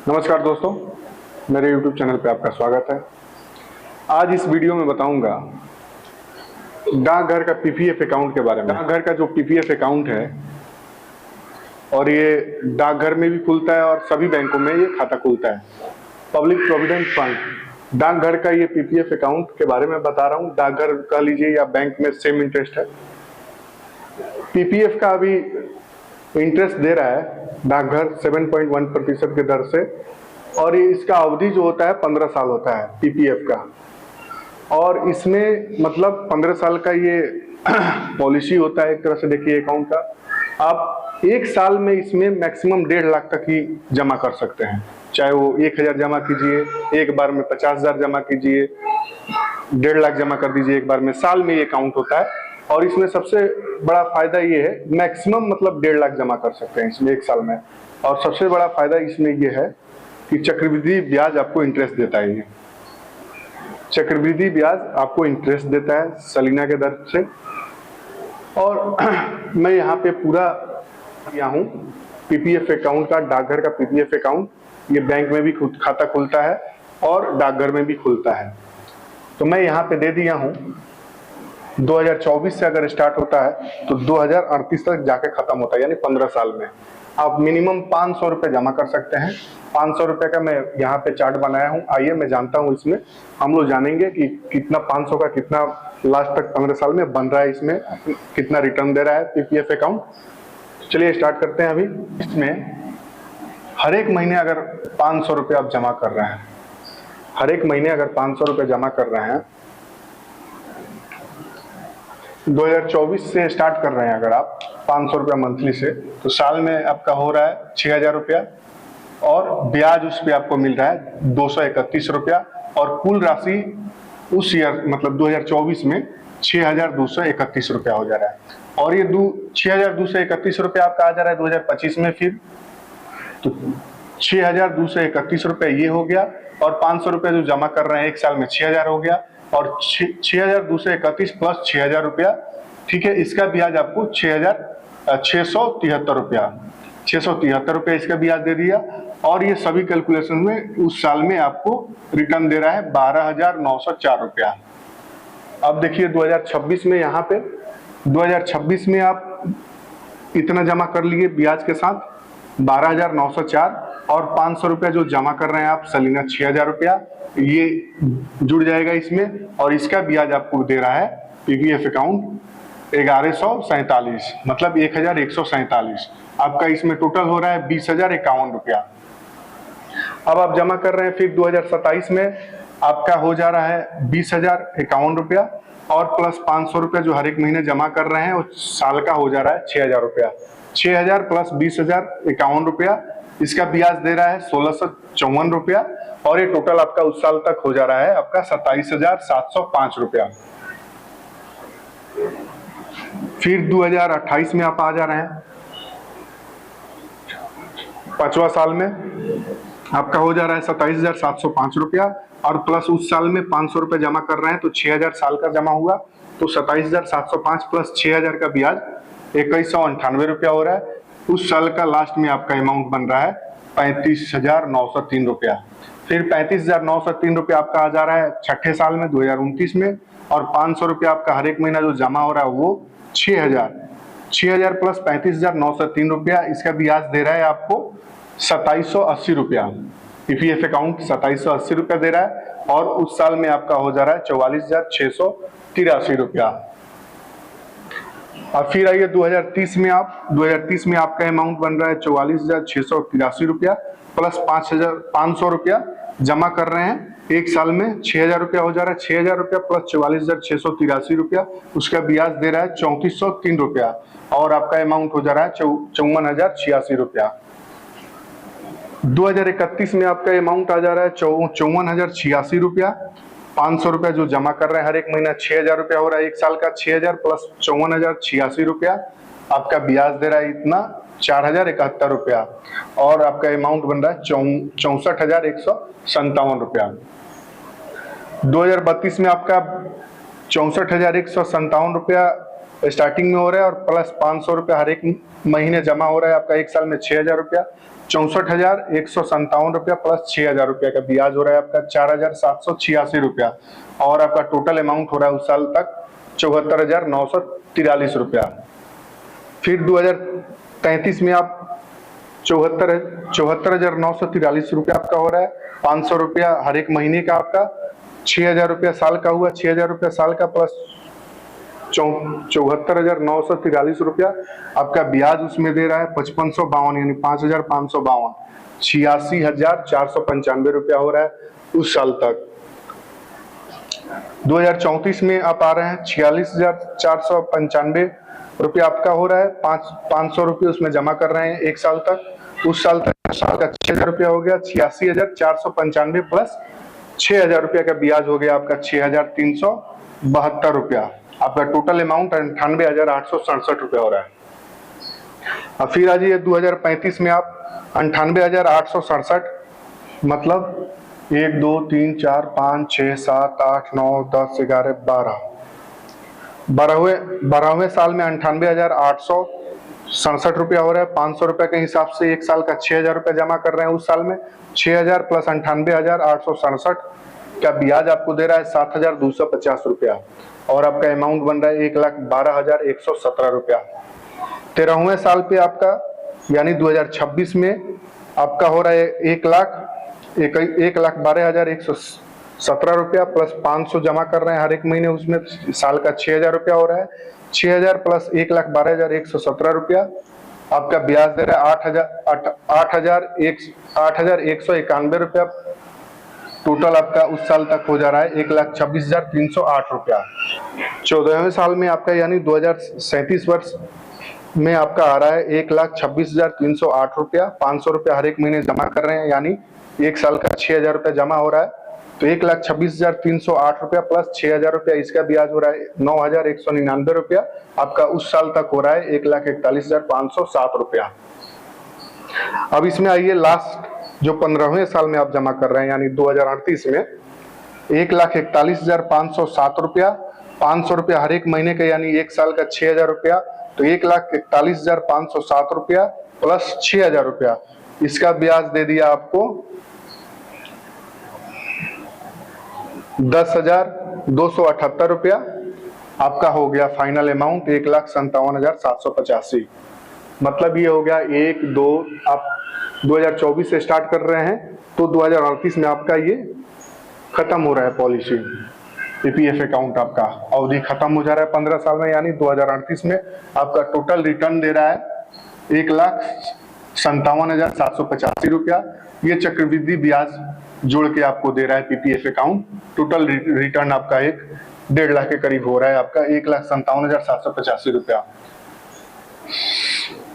नमस्कार दोस्तों, मेरे YouTube चैनल पे आपका स्वागत है। आज इस वीडियो में बताऊंगा डाकघर का पीपीएफ अकाउंट के बारे में। डाकघर का जो पीपीएफ अकाउंट है और ये डाकघर में भी खुलता है और सभी बैंकों में ये खाता खुलता है। पब्लिक प्रोविडेंट फंड डाकघर का ये पीपीएफ अकाउंट के बारे में बता रहा हूँ। डाकघर कह लीजिए या बैंक में सेम इंटरेस्ट है। पीपीएफ का अभी इंटरेस्ट दे रहा है डाकघर 7.1% के दर से, और इसका अवधि जो होता है 15 साल होता है पीपीएफ का। और इसमें मतलब 15 साल का ये पॉलिसी होता है एक तरह से। देखिए अकाउंट का आप एक साल में इसमें मैक्सिमम 1.5 लाख तक ही जमा कर सकते हैं। चाहे वो 1000 जमा कीजिए, एक बार में 50,000 जमा कीजिए, 1.5 लाख जमा कर दीजिए एक बार में। साल में ये अकाउंट होता है और इसमें सबसे बड़ा फायदा ये है मैक्सिमम मतलब 1.5 लाख जमा कर सकते हैं इसमें एक साल में। और सबसे बड़ा फायदा इसमें ये है कि चक्रवृद्धि ब्याज आपको इंटरेस्ट देता है। ये चक्रवृद्धि ब्याज आपको इंटरेस्ट देता है सालाना के दर से। और मैं यहाँ पे पूरा किया हूँ पीपीएफ अकाउंट का, डाकघर का पीपीएफ अकाउंट। ये बैंक में भी खाता खुलता है और डाकघर में भी खुलता है। तो मैं यहाँ पे दे दिया हूँ 2024 से अगर स्टार्ट होता है तो 2038 तक जाके खत्म होता है, यानी 15 साल में। आप मिनिमम 500 रुपये जमा कर सकते हैं। 500 रुपये का मैं यहाँ पे चार्ट बनाया हूँ। आइए मैं जानता हूँ, इसमें हम लोग जानेंगे कि कितना 500 का कितना लास्ट तक 15 साल में बन रहा है, इसमें कितना रिटर्न दे रहा है पीपीएफ अकाउंट। चलिए स्टार्ट करते हैं। अभी इसमें हर एक महीने अगर 500 रुपये आप जमा कर रहे हैं, हर एक महीने अगर 500 रुपये जमा कर रहे हैं, 2024 से स्टार्ट कर रहे हैं अगर आप 500 रुपया मंथली से, तो साल में आपका हो रहा है 6000 रुपया और ब्याज उस पर आपको मिल रहा है 231 रुपया। और कुल राशि उस ईयर मतलब 2024 में 6231 रुपया हो जा रहा है। और ये 6231 रुपया आपका आ जा रहा है 2025 में। फिर तो 6231 रुपया ये हो गया, और 500 रुपया जो जमा कर रहे हैं एक साल में 6000 हो गया, और 6231 प्लस 6000 रुपया, ठीक है। इसका ब्याज आपको 673 रुपया, 673 रुपया इसका ब्याज दे दिया। और ये सभी कैलकुलेशन में उस साल में आपको रिटर्न दे रहा है 12,904 रुपया। अब देखिए 2026 में, यहाँ पे 2026 में आप इतना जमा कर लिए ब्याज के साथ 12,904, और 500 रुपया जो जमा कर रहे हैं आप सालाना 6000 रुपया, ये जुड़ जाएगा इसमें। और इसका ब्याज आपको दे रहा है पीपीएफ अकाउंट 1147, मतलब 1147। आपका इसमें टोटल हो रहा है 20,051 रुपया। अब आप जमा कर रहे हैं फिर 2027 में आपका हो जा रहा है 20,051 रुपया, और प्लस 500 रुपया जो हर एक महीने जमा कर रहे हैं, उस साल का हो जा रहा है 6000 रुपया। 6000 प्लस 20,051 रुपया, इसका ब्याज दे रहा है 1654 रुपया। और ये टोटल आपका उस साल तक हो जा रहा है आपका 27,705 रुपया। फिर 2028 में आप आ जा रहे हैं, 5वां साल में आपका हो जा रहा है 27,705 रुपया, और प्लस उस साल में 500 रुपया जमा कर रहे हैं तो 6000 साल का जमा हुआ, तो 27,705 प्लस 6000 का ब्याज 2198 रुपया हो रहा है। उस साल का लास्ट में आपका अमाउंट बन रहा है 35,903 रुपया। फिर 35,903 रुपया आपका आ जा रहा है छठे साल में 2029 में, और 500 रुपया आपका हर एक महीना जो जमा हो रहा है वो 6000 प्लस 35,903 रुपया, इसका ब्याज दे रहा है आपको 2780 रुपया। पीपीएफ अकाउंट 2780 रुपया दे रहा है, और उस साल में आपका हो जा रहा है 44,683 रुपया। अब फिर आइए 2030 में, 2030 में आपका अमाउंट बन रहा है 44,683 रुपया, प्लस 5,500 रुपया जमा कर रहे हैं एक साल में 6000 रुपया हो जा रहा है। 6000 रुपया प्लस 44,683 रुपया, उसका ब्याज दे रहा है 3403 रुपया, और आपका अमाउंट हो जा रहा है 54,086 रुपया। 2031 में आपका अमाउंट आ जा रहा है 54,086 रुपया। 500 रुपया जो जमा कर रहे हैं हर एक महीना 6000 रुपया हो रहा है एक साल का। 6000 प्लस 54,086 रुपया, आपका ब्याज दे रहा है इतना 4,071 रुपया, और आपका अमाउंट बन रहा है 64,157 रुपया। 2032 में आपका 64,157 रुपया स्टार्टिंग में हो रहा है, और प्लस 500 रुपया हर एक महीने जमा हो रहा है आपका एक साल में 6,000 रुपया। 64,157 रुपया प्लस 6,000 रुपया का ब्याज हो रहा है आपका 4,786 रुपया, और आपका टोटल अमाउंट हो रहा है उस साल तक 74,943 रुपया। फिर 2033 में आप 74,943 रुपया आपका हो रहा है, 500 रुपया हर एक महीने का आपका, 6,000 रुपया साल का हुआ, 6,000 रुपया साल का प्लस 74,943 रुपया आपका ब्याज उसमें दे रहा है 5552 यानी 5,552, 86,495 रुपया हो रहा है उस साल तक। 2034 में आप आ रहे हैं 46,495 रुपया आपका हो रहा है, 500 रुपये उसमें जमा कर रहे हैं एक साल तक, उस साल तक साल का 6,000 रुपया हो गया, 86,495 प्लस 6,000 रुपया का ब्याज हो गया आपका 6,372 रुपया। आपका टोटल अमाउंट 98,867 रुपया हो रहा है। अब फिर आ जाइए 2035 में आप 98,867 मतलब 1 2 3 4 5 6 7 8 9 10 11 12वें साल में 98,867 रुपया हो रहा है। 500 रुपये के हिसाब से एक साल का 6,000 रुपया जमा कर रहे हैं उस साल में, 6,000 प्लस 98,867 का ब्याज आपको दे रहा है 7,250 रुपया, और आपका अमाउंट बन रहा है 1,12,117 रुपया। 13वें साल पे आपका यानी 2026 में आपका हो रहा है 1,12,117 रुपया प्लस 500 जमा कर रहे हैं हर एक महीने, उसमें साल का 6,000 रुपया हो रहा है। 6,000 प्लस 1,12,117 रुपया आपका ब्याज दे रहा है 8,191 रुपया। टोटल आपका उस साल तक हो जा रहा है 1,26,308 रुपया। 14वें साल में आपका यानी 2037 वर्ष में आपका आ रहा है 1,26,308 रुपया। 500 रुपया हर एक महीने जमा कर रहे हैं यानी एक साल का 6,000 रुपया जमा हो रहा है, तो 1,26,308 रुपया प्लस 6,000 रुपया इसका ब्याज हो रहा है 9,199 रुपया। आपका उस साल तक हो रहा है 1,41,507 रुपया। अब इसमें आइए लास्ट जो 15वें साल में आप जमा कर रहे हैं यानी 2038 में 1,41,507 रुपया, 500 रुपया हर एक महीने का यानी एक साल का 6,000 रुपया, तो 1,41,507 रुपया प्लस 6,000 रुपया इसका ब्याज दे दिया आपको 10,278 रुपया। आपका हो गया फाइनल अमाउंट 1,57,785। मतलब ये हो गया 1 2 आप 2024 से स्टार्ट कर रहे हैं तो 2038 में आपका ये खत्म हो रहा है पॉलिसी, पीपीएफ अकाउंट आपका अवधि खत्म हो जा रहा है 15 साल में, यानी 2038 में आपका टोटल रिटर्न दे रहा है 1,57,785 रुपया। ये चक्रवृद्धि ब्याज जोड़ के आपको दे रहा है पीपीएफ अकाउंट। टोटल रिटर्न आपका 1.5 लाख के करीब हो रहा है, आपका 1,57,785 रुपया।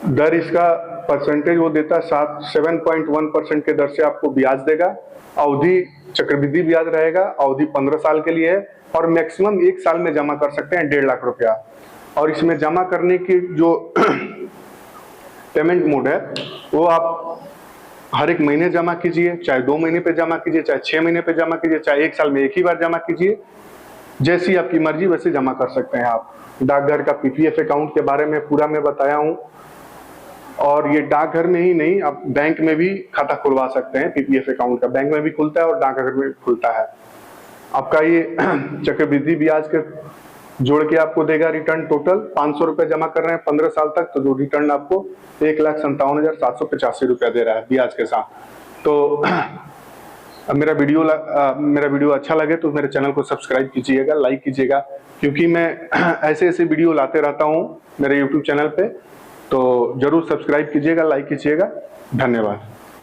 दर इसका परसेंटेज वो देता है 7.1% के दर से आपको ब्याज देगा। अवधि चक्रवृद्धि ब्याज रहेगा, अवधि 15 साल के लिए है और मैक्सिमम एक साल में जमा कर सकते हैं 1.5 लाख रुपया। और इसमें जमा करने की जो पेमेंट मोड है वो आप हर एक महीने जमा कीजिए, चाहे 2 महीने पे जमा कीजिए, चाहे 6 महीने पे जमा कीजिए, चाहे एक साल में एक ही बार जमा कीजिए, जैसी आपकी मर्जी वैसे जमा कर सकते हैं आप। डाकघर का पीपीएफ अकाउंट के बारे में पूरा मैं बताया हूँ, और ये डाकघर में ही नहीं आप बैंक में भी खाता खुलवा सकते हैं। पीपीएफ अकाउंट का बैंक में भी खुलता है और डाकघर में भी खुलता है। आपका ये चक्रवृद्धि ब्याज के जोड़ के आपको देगा रिटर्न टोटल 500 रुपए जमा कर रहे हैं 15 साल तक, तो जो रिटर्न आपको 1,57,785 रुपया दे रहा है ब्याज के साथ। तो मेरा वीडियो अच्छा लगे तो मेरे चैनल को सब्सक्राइब कीजिएगा, लाइक कीजिएगा, क्योंकि मैं ऐसे वीडियो लाते रहता हूँ मेरे यूट्यूब चैनल पे। तो जरूर सब्सक्राइब कीजिएगा, लाइक कीजिएगा। धन्यवाद।